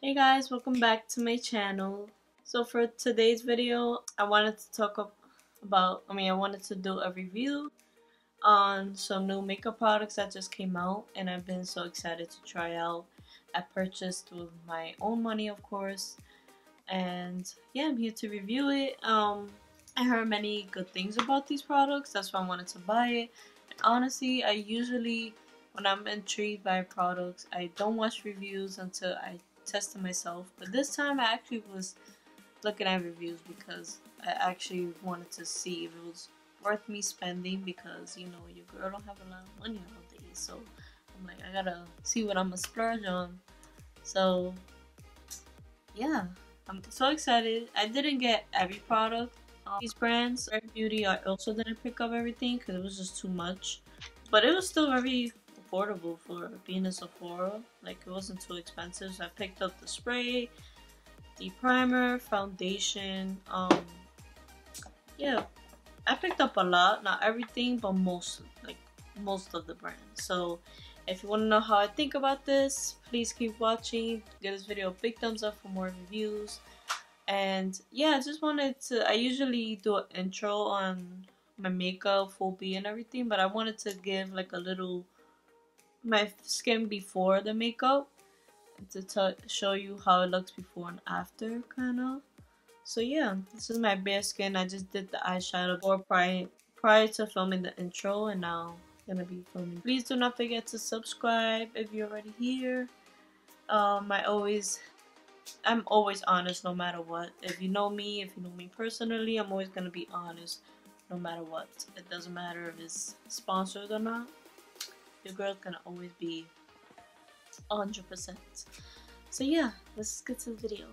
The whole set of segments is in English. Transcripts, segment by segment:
Hey guys, welcome back to my channel. So for today's video, I wanted to I wanted to do a review on some new makeup products that just came out and I've been so excited to try out. I purchased with my own money, of course, and yeah, I'm here to review it. I heard many good things about these products, that's why I wanted to buy it. And honestly, when I'm intrigued by products, I don't watch reviews until I test it myself. But this time I actually was looking at reviews because I actually wanted to see if it was worth me spending, because you know your girl don't have a lot of money nowadays. So I'm like, I gotta see what I'm gonna splurge on. So yeah, I'm so excited. I didn't get every product on these brands. Rare Beauty, I also didn't pick up everything because it was just too much. But it was still very affordable for being a Sephora. Like, it wasn't too expensive. So I picked up the spray, the primer, foundation. Yeah, I picked up a lot. Not everything, but most of the brands. So if you want to know how I think about this, please keep watching. Give this video a big thumbs up for more reviews. And yeah, I just wanted to, I usually do an intro on my makeup, full B and everything, but I wanted to give like a little, my skin before the makeup, to show you how it looks before and after, kind of. So yeah, this is my bare skin. I just did the eyeshadow prior to filming the intro, and now I'm gonna be filming. Please do not forget to subscribe if you're already here. I'm always honest no matter what. If you know me personally, I'm always gonna be honest no matter what. It doesn't matter if it's sponsored or not. Your girl's gonna always be 100%. So yeah, let's get to the video.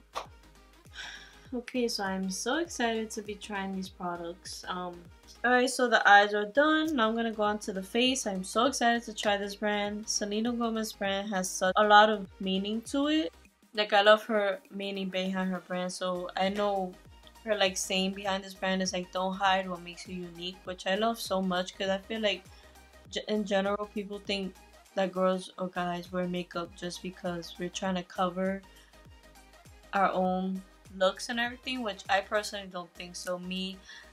Okay, so I'm so excited to be trying these products. Alright, so the eyes are done. Now I'm gonna go on to the face. I'm so excited to try this brand. Selena Gomez brand has such a lot of meaning to it. Like, I love her meaning behind her brand, so I know her like saying behind this brand is like, don't hide what makes you unique, which I love so much, because I feel like in general people think that girls or guys wear makeup just because we're trying to cover our own looks and everything, which I personally don't think so.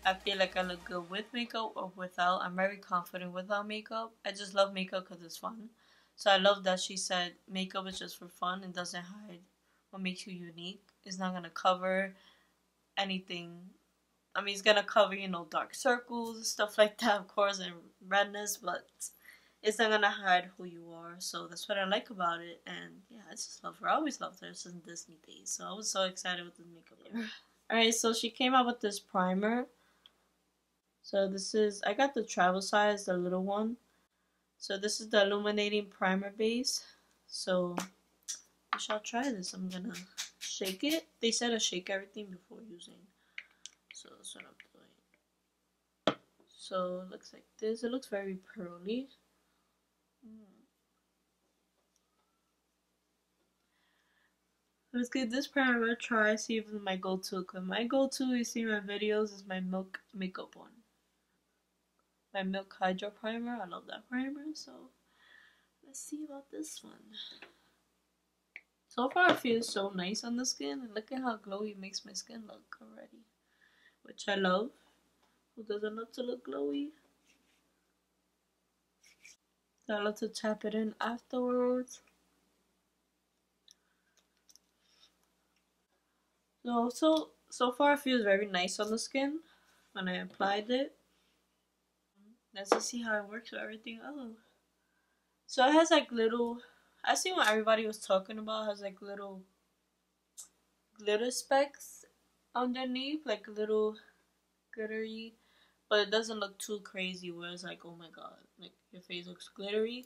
I feel like I look good with makeup or without. I'm very confident without makeup. I just love makeup because it's fun. So I love that she said makeup is just for fun and doesn't hide what makes you unique. It's not gonna cover anything. I mean, it's gonna cover, dark circles, stuff like that, of course, and redness, but it's not gonna hide who you are. So that's what I like about it. And yeah, I just love her. I always loved her since Disney days. So I was so excited with this makeup look. Alright, so she came out with this primer. So I got the travel size, the little one. So this is the illuminating primer base. So we shall try this. I'm gonna shake it. They said to shake everything before using. So that's what I'm doing. So it looks like this. It looks very pearly. Let's give this primer a try, see if it's my go-to. Because my go-to, you see my videos, is my Milk makeup one. My Milk Hydro Primer. I love that primer. So let's see about this one. So far it feels so nice on the skin. And look at how glowy it makes my skin look already. Which I love. Who doesn't love to look glowy? I love to tap it in afterwards. So far it feels very nice on the skin when I applied it. Let's just see how it works with everything. Oh, so it has like little, I see what everybody was talking about, it has like little glitter specks underneath, like little glittery, but it doesn't look too crazy where it's like, oh my god, like your face looks glittery.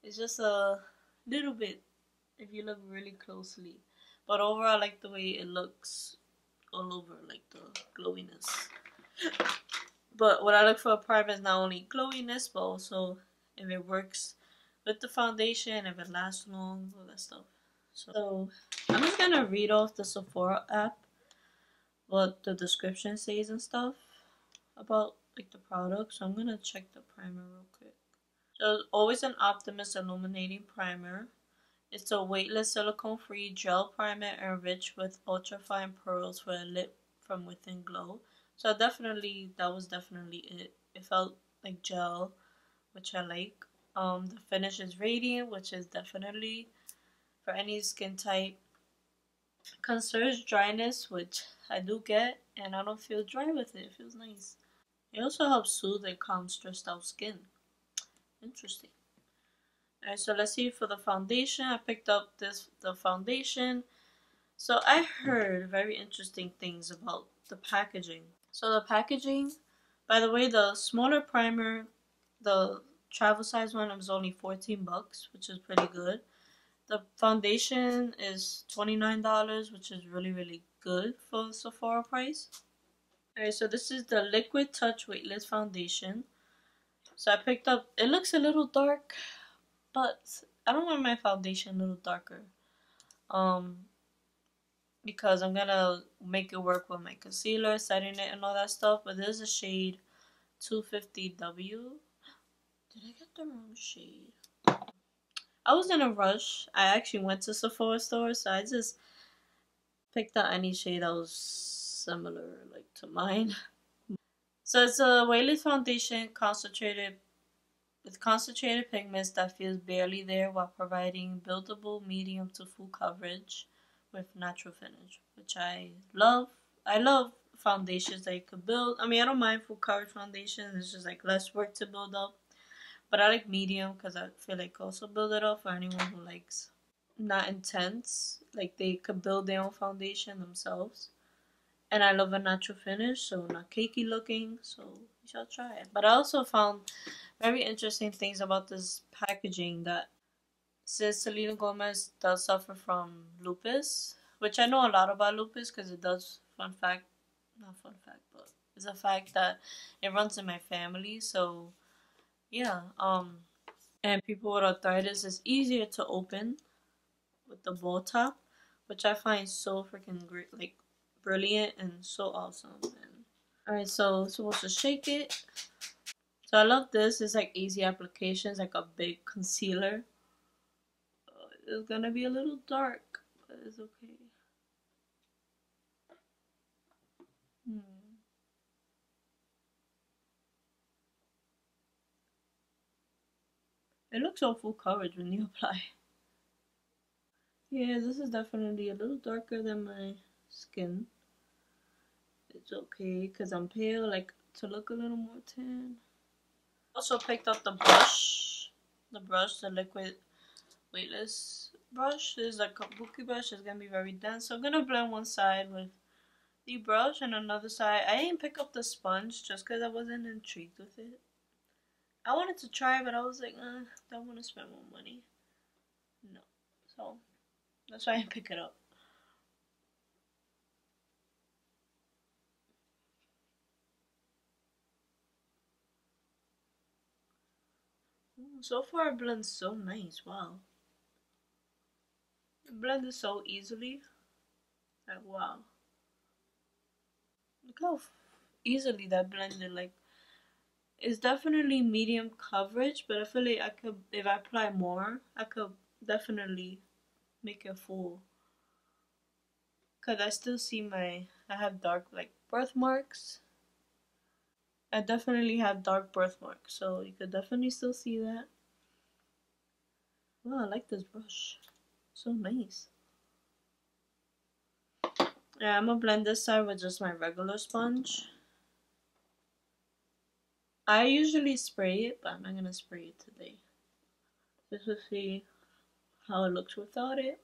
It's just a little bit if you look really closely, but overall I like the way it looks all over, like the glowiness. But what I look for a primer is not only glowiness, but also if it works with the foundation, if it lasts long, all that stuff. So I'm just gonna read off the Sephora app, what the description says and stuff about like the product. So I'm gonna check the primer real quick. So always an Optimist illuminating primer. It's a weightless silicone-free gel primer enriched with ultra-fine pearls for a lit from within glow. So definitely, that was definitely it. It felt like gel, which I like. The finish is radiant, which is definitely for any skin type. Conserves dryness, which I do get, and I don't feel dry with it. It feels nice. It also helps soothe and calm stressed out skin. Interesting. Alright, so let's see for the foundation. I picked up the foundation. So I heard very interesting things about the packaging. So the packaging, by the way, the smaller primer, the travel size one was only 14 bucks, which is pretty good. The foundation is $29, which is really, really good for Sephora price. Alright, so this is the Liquid Touch Weightless Foundation. So I picked up, it looks a little dark, but I don't want my foundation a little darker. Because I'm gonna make it work with my concealer, setting it and all that stuff. But there's a shade 250W. Did I get the wrong shade? I was in a rush. I actually went to Sephora store, so I just picked out any shade that was similar, like to mine. So it's a weightless foundation concentrated with concentrated pigments that feels barely there while providing buildable medium to full coverage with natural finish, which I love. I love foundations that you could build. I mean, I don't mind full coverage foundations. It's just like less work to build up. But I like medium because I feel like also build it up for anyone who likes not intense. Like they could build their own foundation themselves. And I love a natural finish, so not cakey looking. So you shall try it. But I also found very interesting things about this packaging that since Selena Gomez does suffer from lupus, which I know a lot about lupus because it does, fun fact, not fun fact, but it's a fact that it runs in my family. So yeah, and people with arthritis is easier to open with the bowl top, which I find so freaking great, like brilliant and so awesome. And alright, so supposed to shake it. So I love this. It's like easy applications, like a big concealer. It's gonna be a little dark, but it's okay. Hmm. It looks so full coverage when you apply. Yeah, this is definitely a little darker than my skin. It's okay because I'm pale, like to look a little more tan. Also picked up the brush. The liquid weightless brush. This is a kabuki brush. It's gonna be very dense. So I'm gonna blend one side with the brush and another side. I didn't pick up the sponge just because I wasn't intrigued with it. I wanted to try, but I was like, don't want to spend more money. No. So that's why I didn't pick it up. So far, it blends so nice. Wow. It blended so easily. Like, wow. Look how easily that blended. Like, it's definitely medium coverage, but I feel like I could, if I apply more, I could definitely make it full. Cause I still see I have dark like birthmarks. I definitely have dark birthmarks, so you could definitely still see that. Wow, I like this brush. So nice. Yeah, I'm gonna blend this side with just my regular sponge. I usually spray it, but I'm not gonna spray it today. Just to see how it looks without it.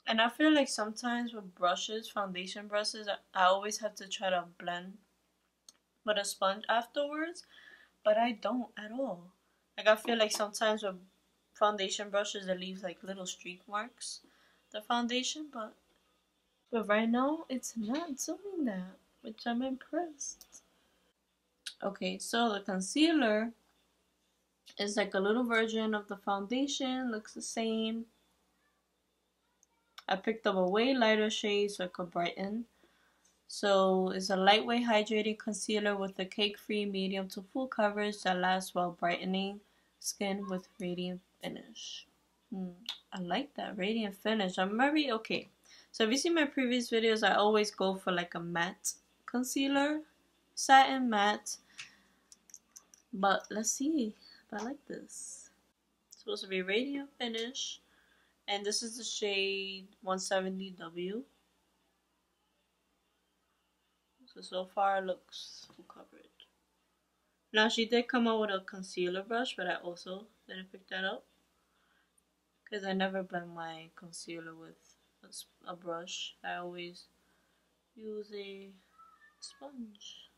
And I feel like sometimes with brushes, foundation brushes, I always have to try to blend with a sponge afterwards, but I don't at all. Like I feel like sometimes with foundation brushes it leaves like little streak marks, the foundation, but right now it's not doing that, which I'm impressed. Okay, so the concealer is like a little version of the foundation, looks the same. I picked up a way lighter shade so it could brighten. So it's a lightweight hydrating concealer with a cake-free medium to full coverage that lasts while brightening skin with radiant finish. I like that radiant finish. I'm very okay. So if you see my previous videos, I always go for like a matte concealer, satin matte. But let's see if I like this. It's supposed to be radiant finish, and this is the shade 170W. So far it looks full coverage. Now she did come out with a concealer brush, but I also didn't pick that up because I never blend my concealer with a brush. I always use a sponge.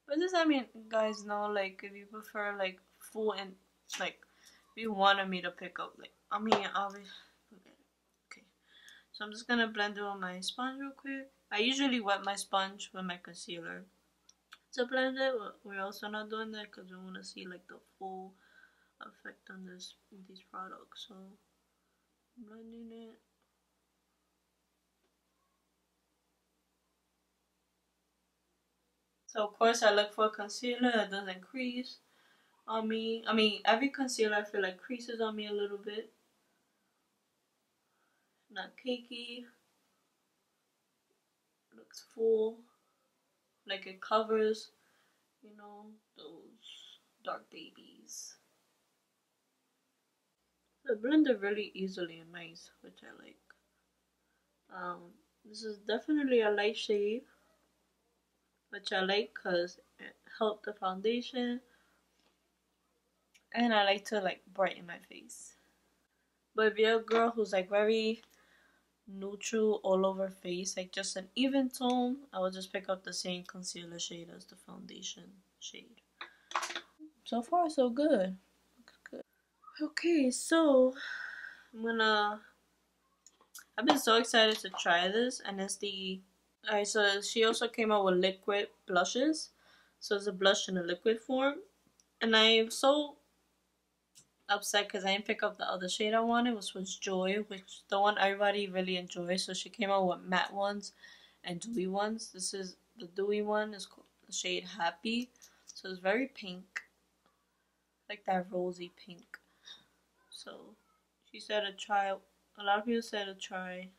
But this, I mean, guys know, like, if you prefer, like, full and, like, if you wanted me to pick up, like, I mean, obviously, okay. So I'm just gonna blend it with my sponge real quick. I usually wet my sponge with my concealer to blend it. We're also not doing that because we want to see, like, the full effect on these products. So, blending it. So, of course, I look for a concealer that doesn't crease on me. I mean, every concealer I feel like creases on me a little bit. Not cakey. Looks full. Like it covers, you know, those dark babies. So it blended really easily and nice, which I like. This is definitely a light shade, which I like because it helped the foundation. And I like to like brighten my face. But if you're a girl who's like very neutral all over face, like just an even tone, I will just pick up the same concealer shade as the foundation shade. So far so good. Looks good. Okay, so I've been so excited to try this, and it's the alright, so she also came out with liquid blushes. So it's a blush in a liquid form. And I'm so upset because I didn't pick up the other shade I wanted, which was Joy, which the one everybody really enjoys. So she came out with matte ones and dewy ones. This is the dewy one, is called the shade Happy. So it's very pink, like that rosy pink. So she said to try, a lot of people said to try.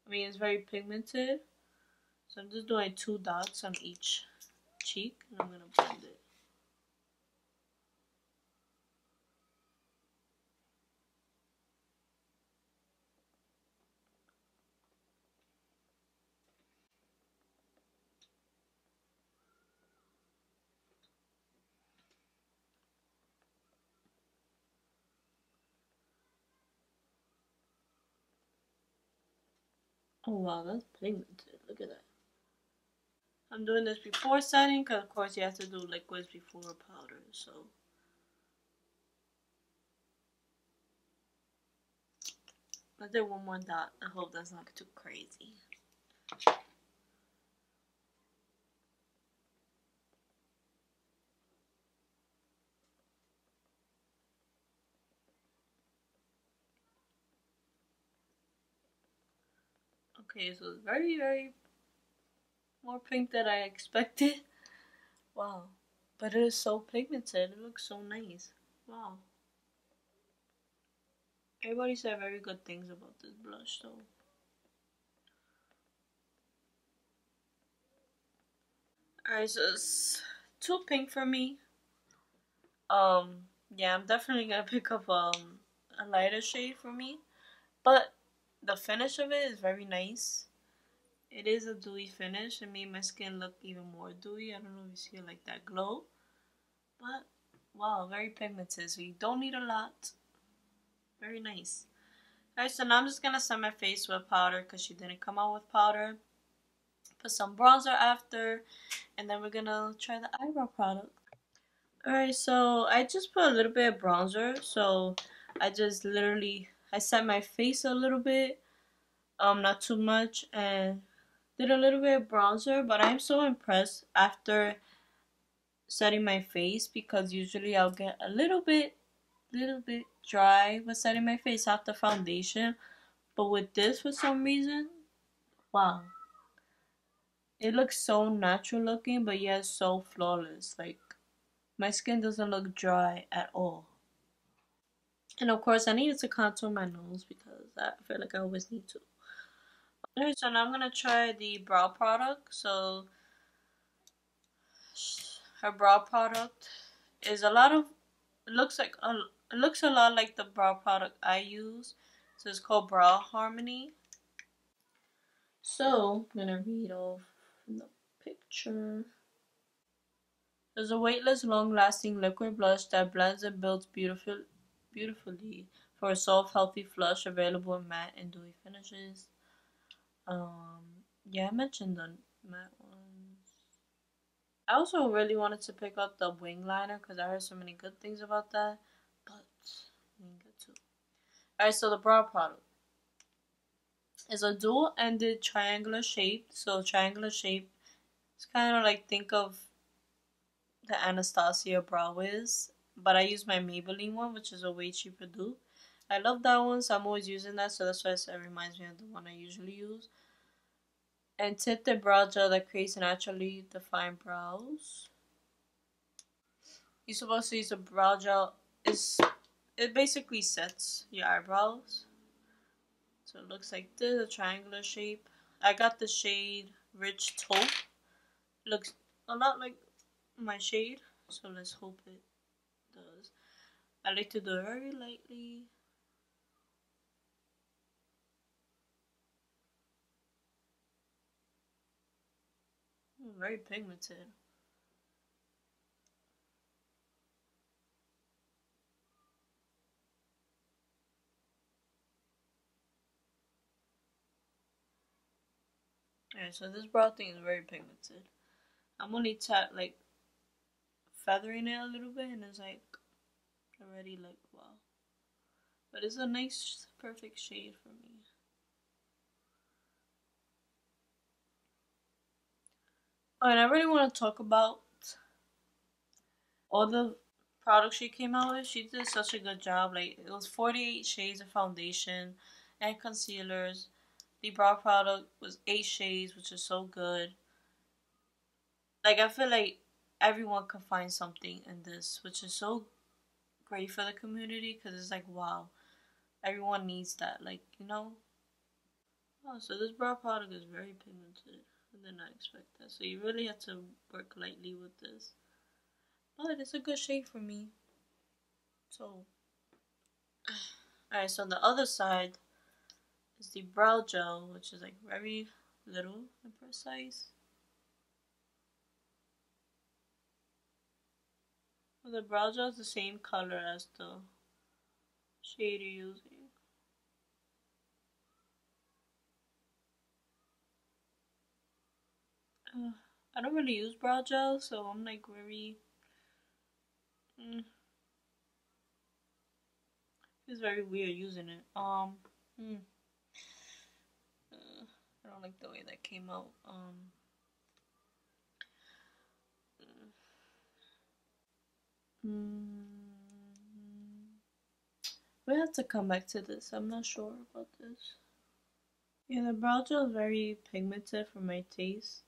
I mean, it's very pigmented. So I'm just doing 2 dots on each cheek, and I'm gonna blend it. Oh wow, that's pigmented. Look at that. I'm doing this before setting because of course you have to do liquids before powder. So I did 1 more dot. I hope that's not too crazy. Okay, so it's very, very more pink than I expected. Wow. But it is so pigmented. It looks so nice. Wow. Everybody said very good things about this blush though. Alright, so it's too pink for me. Yeah, I'm definitely gonna pick up a lighter shade for me. But the finish of it is very nice. It is a dewy finish. It made my skin look even more dewy. I don't know if you see like that glow. But wow, very pigmented. So you don't need a lot. Very nice. Alright, so now I'm just gonna set my face with powder because she didn't come out with powder. Put some bronzer after, and then we're gonna try the eyebrow product. Alright, so I just put a little bit of bronzer. So I just literally, I set my face a little bit, not too much, and Did a little bit of bronzer, but I'm so impressed after setting my face because usually I'll get a little bit dry with setting my face after foundation. But with this, for some reason, wow, it looks so natural looking, but yet so flawless. Like my skin doesn't look dry at all. And of course, I needed to contour my nose because I feel like I always need to. Alright, so now I'm gonna try the brow product. So her brow product is a lot of. It looks a lot like the brow product I use. So it's called Brow Harmony. So I'm gonna read off from the picture. There's a weightless, long-lasting liquid blush that blends and builds beautifully for a soft, healthy flush available in matte and dewy finishes. Yeah, I mentioned the matte ones. I also really wanted to pick up the wing liner because I heard so many good things about that, but I didn't get to. Alright, so the brow product is a dual-ended triangular shape. So triangular shape, it's kind of like think of the Anastasia brow wiz, but I use my Maybelline one, which is a way cheaper dupe. I love that one, so I'm always using that, so that's why it reminds me of the one I usually use. And tinted brow gel that creates naturally defined brows. You're supposed to use a brow gel. It basically sets your eyebrows. So it looks like this, a triangular shape. I got the shade Rich Taupe. Looks a lot like my shade, so let's hope it does. I like to do it very lightly. Very pigmented. Yeah, so this brow thing is very pigmented. I'm only like feathering it a little bit, and it's like already like wow. But it's a nice, perfect shade for me. Oh, and I really want to talk about all the products she came out with. She did such a good job. Like it was 48 shades of foundation and concealers. The brow product was 8 shades, which is so good. Like I feel like everyone can find something in this, which is so great for the community because it's like wow, everyone needs that. Like you know. Oh, so this brow product is very pigmented. I did not expect that. So you really have to work lightly with this. But it's a good shade for me. So, alright, so the other side is the brow gel, which is like very little and precise. Well, the brow gel is the same color as the shade you're using. I don't really use brow gel, so I'm like very. It's very weird using it. I don't like the way that came out. We have to come back to this. I'm not sure about this. Yeah, the brow gel is very pigmented for my taste.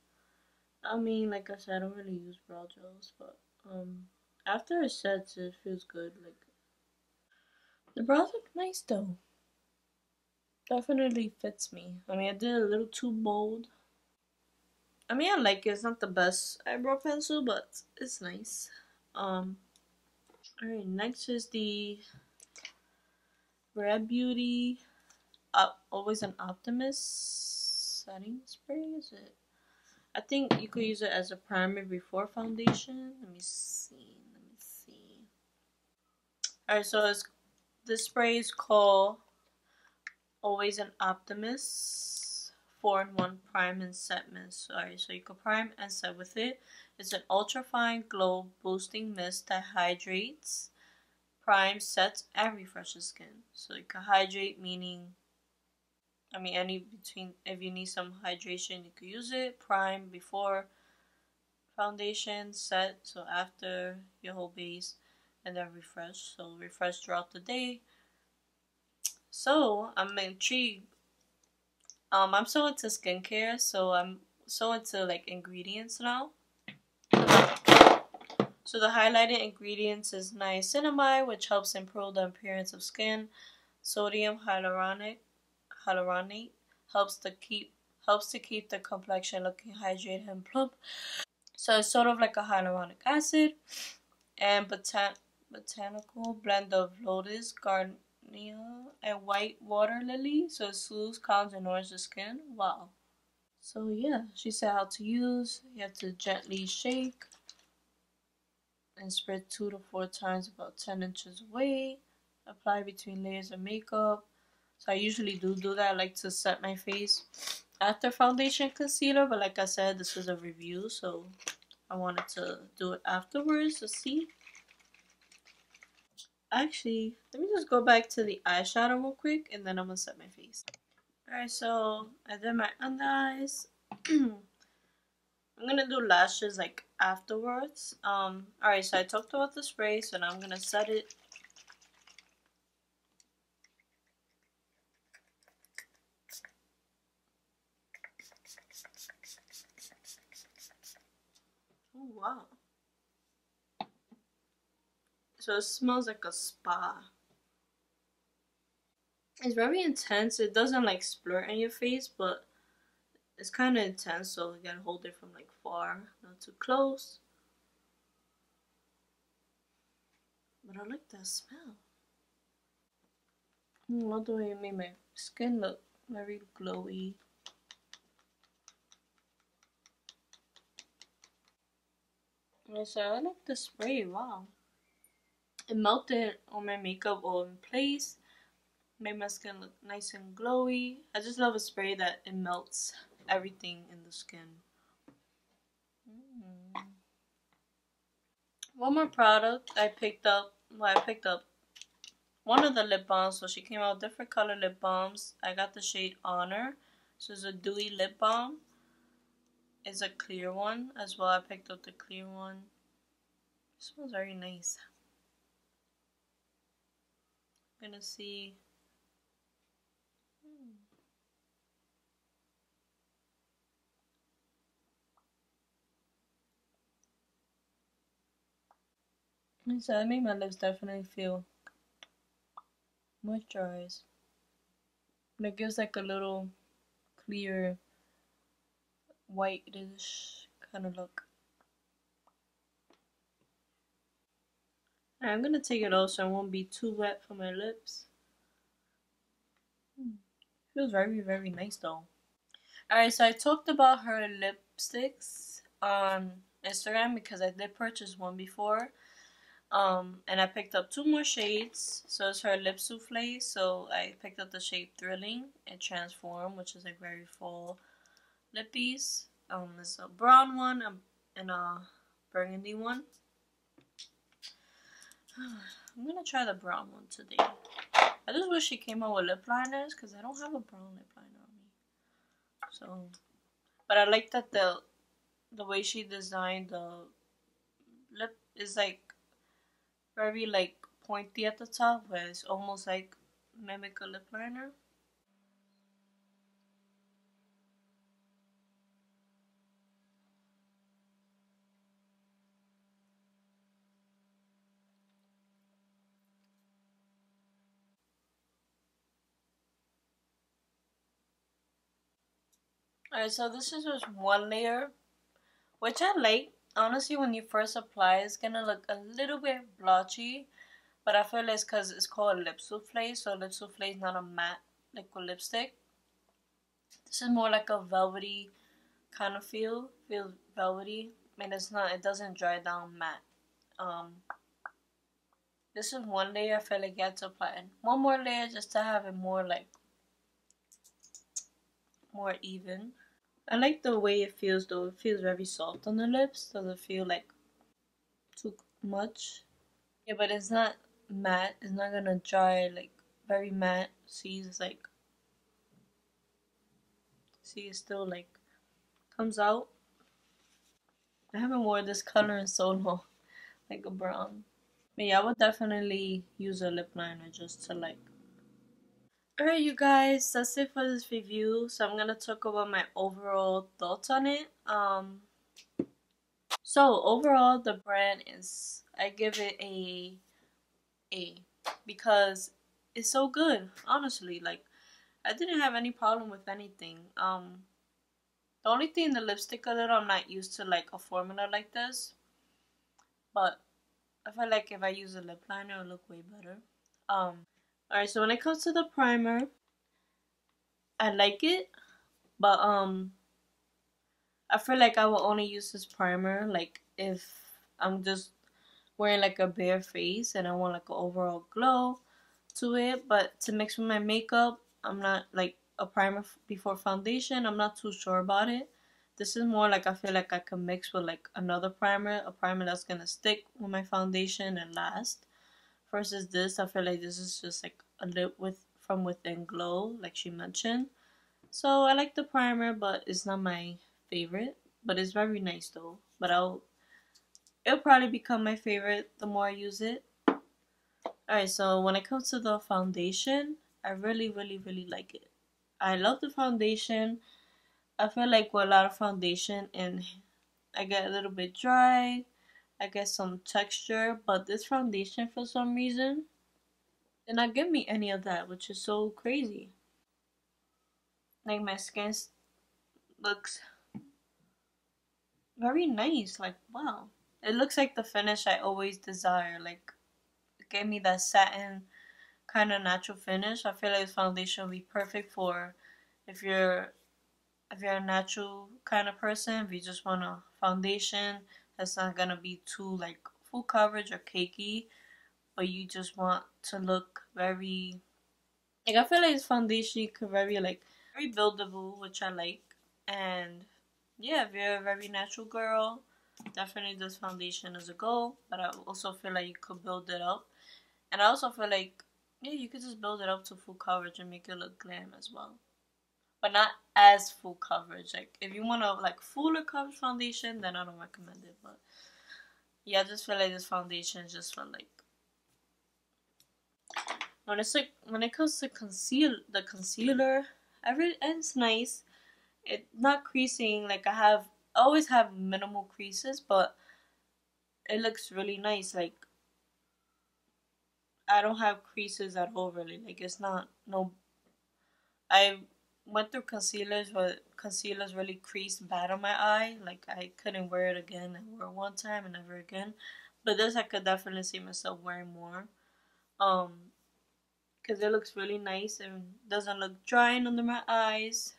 I mean, like I said, I don't really use brow gels, but after it sets, it feels good. Like the brows look nice though. Definitely fits me. I mean, I did a little too bold. I mean, I like it. It's not the best eyebrow pencil, but it's nice. Alright, next is the Red Beauty Always an Optimist setting spray, is it? I think you could use it as a primer before foundation. Let me see. Alright, so this spray is called Always an Optimist 4-in-1 Prime and Set Mist. Alright, so you can prime and set with it. It's an ultra fine glow boosting mist that hydrates, primes, sets, and refreshes skin. So you can hydrate, meaning I mean, any between, if you need some hydration, you could use it. Prime before foundation, set, so after your whole base, and then refresh. So refresh throughout the day. So I'm intrigued. I'm so into skincare, so I'm so into like ingredients now. So the highlighted ingredients is niacinamide, which helps improve the appearance of skin. Sodium hyaluronate helps to keep the complexion looking hydrated and plump. So it's sort of like a hyaluronic acid. And botanical blend of lotus, gardenia, and white water lily. So it soothes, calms, and nourishes the skin. Wow. So yeah, she said how to use. You have to gently shake and spread 2 to 4 times about 10 inches away. Apply between layers of makeup. So I usually do that. I like to set my face after foundation concealer, but like I said, this was a review, so I wanted to do it afterwards to see. Actually, let me just go back to the eyeshadow real quick, and then I'm gonna set my face. Alright, so I did my under eyes. I'm gonna do lashes like afterwards. Alright, so I talked about the spray, so now I'm gonna set it. Oh wow. So it smells like a spa. It's very intense. It doesn't like splurt in your face, but it's kind of intense, so you gotta hold it from like far, not too close. But I like that smell. I love the way it made my skin look very glowy. So I like the spray, wow. It melted on my makeup all in place. Made my skin look nice and glowy. I just love a spray that it melts everything in the skin. One more product I picked up. Well, I picked up one of the lip balms. So she came out with different color lip balms. I got the shade Honor. So it's a dewy lip balm. It's a clear one as well. I picked up the clear one. It smells very nice. I'm gonna see. So I made my lips definitely feel moisturized. And it gives like a little clear whitish kind of look. I'm gonna take it off so it won't be too wet for my lips. Feels very, very nice though. Alright, so I talked about her lipsticks on Instagram because I did purchase one before. And I picked up 2 more shades. So it's her lip souffle. So I picked up the shade Thrilling and Transform, which is like very fall lippies. There's a brown one and a burgundy one. I'm gonna try the brown one today. I just wish she came out with lip liners because I don't have a brown lip liner on me. So, but I like that the way she designed the lip is like very like pointy at the top, where it's almost like mimic a lip liner. Alright, so this is just one layer, which I like. Honestly, when you first apply, it's gonna look a little bit blotchy, but I feel it's because it's called lip souffle, so lip souffle is not a matte liquid lipstick. This is more like a velvety kind of feel. Feels velvety. I mean, it's not. It doesn't dry down matte. This is one layer. I feel like you have to apply one more layer just to have it more like more even. I like the way it feels though. It feels very soft on the lips. Doesn't feel like too much. Yeah, but it's not matte. It's not gonna dry like very matte. See, it's like See, it still like comes out. I haven't worn this color in so long, like a brown. But yeah, I would definitely use a lip liner just to like. Alright, you guys, that's it for this review. So I'm gonna talk about my overall thoughts on it. So overall, the brand is, I give it A because it's so good. Honestly, like I didn't have any problem with anything. The only thing, the lipstick a little, I'm not used to like a formula like this, but I feel like if I use a lip liner, it'll look way better. Alright, so when it comes to the primer, I like it, but I feel like I will only use this primer like if I'm just wearing like a bare face and I want like an overall glow to it. But to mix with my makeup, I'm not like a primer before foundation. I'm not too sure about it. This is more like I feel like I can mix with like another primer, a primer that's gonna stick with my foundation and last. Versus this, I feel like this is just like a lip with from within glow, like she mentioned. So I like the primer, but it's not my favorite. But it's very nice though. But it'll probably become my favorite the more I use it. Alright, so when it comes to the foundation, I really, really, really like it. I love the foundation. I feel like with a lot of foundation and I get a little bit dry. I get some texture, but this foundation for some reason did not give me any of that, which is so crazy. Like my skin looks very nice. Like wow, it looks like the finish I always desire. Like it gave me that satin kind of natural finish. I feel like this foundation will be perfect for if you're if you're a natural kind of person. If you just want a foundation that's not gonna be too like full coverage or cakey, but you just want to look very like I feel like this foundation could very like very buildable, which I like. And yeah, if you're a very natural girl, definitely this foundation is a go. But I also feel like you could build it up. And I also feel like yeah, you could just build it up to full coverage and make it look glam as well. But not as full coverage. Like if you want to like fuller coverage foundation, then I don't recommend it. But yeah, I just feel like this foundation is just for like when it comes to the concealer, it's nice. It's not creasing. Like I always have minimal creases, but it looks really nice. Like I don't have creases at all really. Like it's not no. I went through concealers, but concealers really creased bad on my eye. Like I couldn't wear it again. I wore it one time and never again. But this I could definitely see myself wearing more. Because it looks really nice and doesn't look drying under my eyes.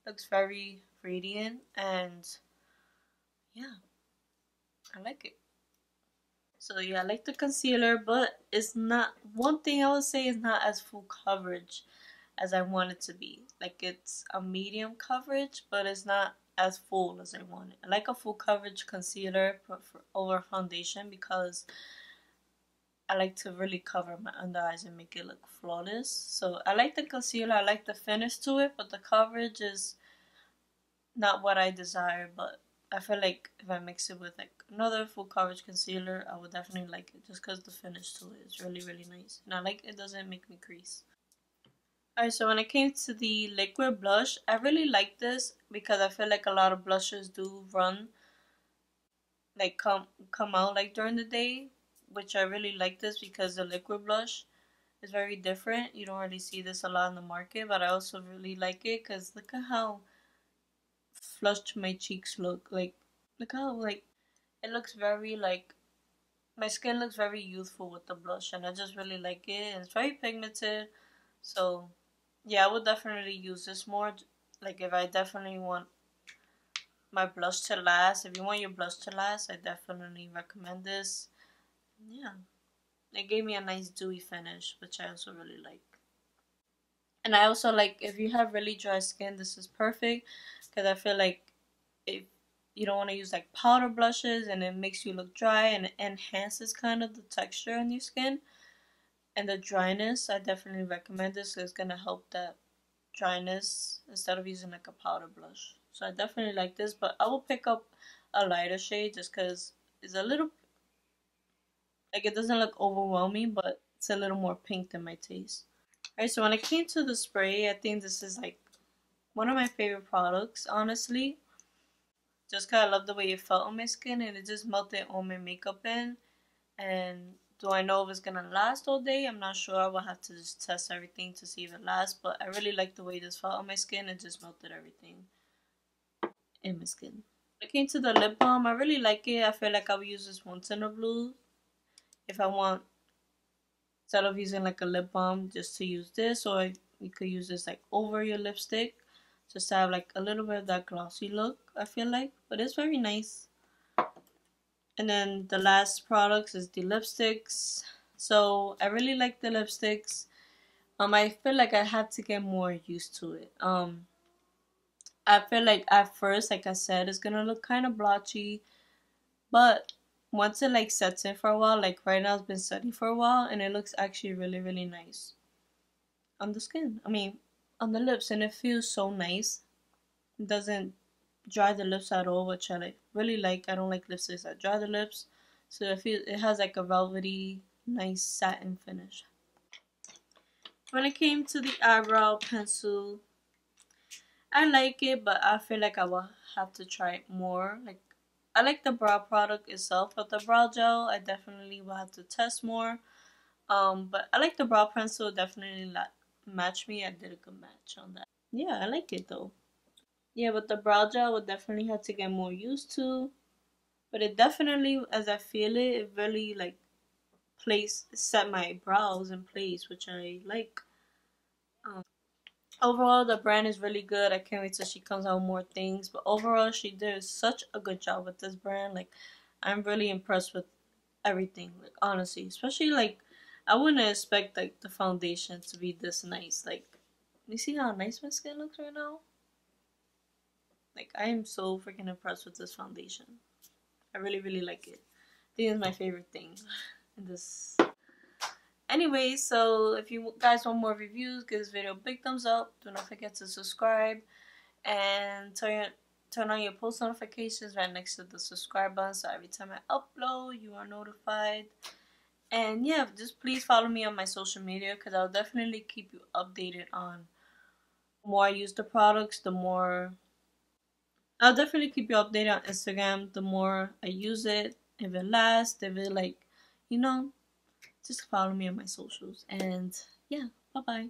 Looks very radiant and yeah, I like it. So yeah, I like the concealer, but it's not, one thing I would say is not as full coverage as I want it to be. Like it's a medium coverage, but it's not as full as I want it. I like a full coverage concealer for over foundation because I like to really cover my under eyes and make it look flawless. So I like the concealer, I like the finish to it, but the coverage is not what I desire. But I feel like if I mix it with like another full coverage concealer, I would definitely like it just because the finish to it is really, really nice. And I like it doesn't make me crease. Alright, so when it came to the liquid blush, I really like this because I feel like a lot of blushes do run, like come out like during the day, which I really like this because the liquid blush is very different. You don't really see this a lot in the market, but I also really like it because look at how flushed my cheeks look. Like, look how like it looks very like my skin looks very youthful with the blush, and I just really like it. And it's very pigmented, so yeah, I would definitely use this more. Like if I definitely want my blush to last, if you want your blush to last, I definitely recommend this. Yeah, it gave me a nice dewy finish, which I also really like. And I also like if you have really dry skin, this is perfect because I feel like if you don't want to use like powder blushes and it makes you look dry and it enhances kind of the texture on your skin and the dryness, I definitely recommend this. It's gonna help that dryness instead of using like a powder blush. So I definitely like this, but I will pick up a lighter shade just because it's a little, like, it doesn't look overwhelming, but it's a little more pink than my taste. Alright, so when it came to the spray, I think this is like one of my favorite products, honestly. Just because I love the way it felt on my skin and it just melted all my makeup in. And do I know if it's gonna last all day? I'm not sure. I will have to just test everything to see if it lasts. But I really like the way this felt on my skin. It just melted everything in my skin. When it came to the lip balm, I really like it. I feel like I would use this once in a blue if I want, instead of using like a lip balm, just to use this, or you could use this like over your lipstick just to have like a little bit of that glossy look, I feel like. But it's very nice. And then the last products is the lipsticks. So I really like the lipsticks. I feel like I have to get more used to it. I feel like at first, like I said, it's gonna look kind of blotchy, but once it like sets in for a while, like right now it's been setting for a while, and it looks actually really, really nice on the skin. I mean, on the lips, and it feels so nice. It doesn't dry the lips at all, which I like really like. I don't like lipsticks that dry the lips, so it has like a velvety, nice satin finish. When it came to the eyebrow pencil, I like it, but I feel like I will have to try it more. Like, I like the brow product itself, but the brow gel I definitely will have to test more. But I like the brow pencil. Definitely match me. I did a good match on that. Yeah, I like it though. Yeah, but the brow gel would definitely have to get more used to. But it definitely, as I feel it, it really like set my brows in place, which I like. Overall, the brand is really good. I can't wait till she comes out with more things. But overall, she did such a good job with this brand. Like, I'm really impressed with everything. Like, honestly, especially like, I wouldn't expect like the foundation to be this nice. Like, you see how nice my skin looks right now? Like, I am so freaking impressed with this foundation. I really, really like it. I think it's my favorite thing in this. Anyway, so if you guys want more reviews, give this video a big thumbs up. Do not forget to subscribe and turn on your post notifications right next to the subscribe button, so every time I upload, you are notified. And yeah, just please follow me on my social media, because I'll definitely keep you updated on the more I use the products, the more I'll definitely keep you updated on Instagram, the more I use it, if it lasts, if it like, you know, just follow me on my socials. And yeah, bye bye.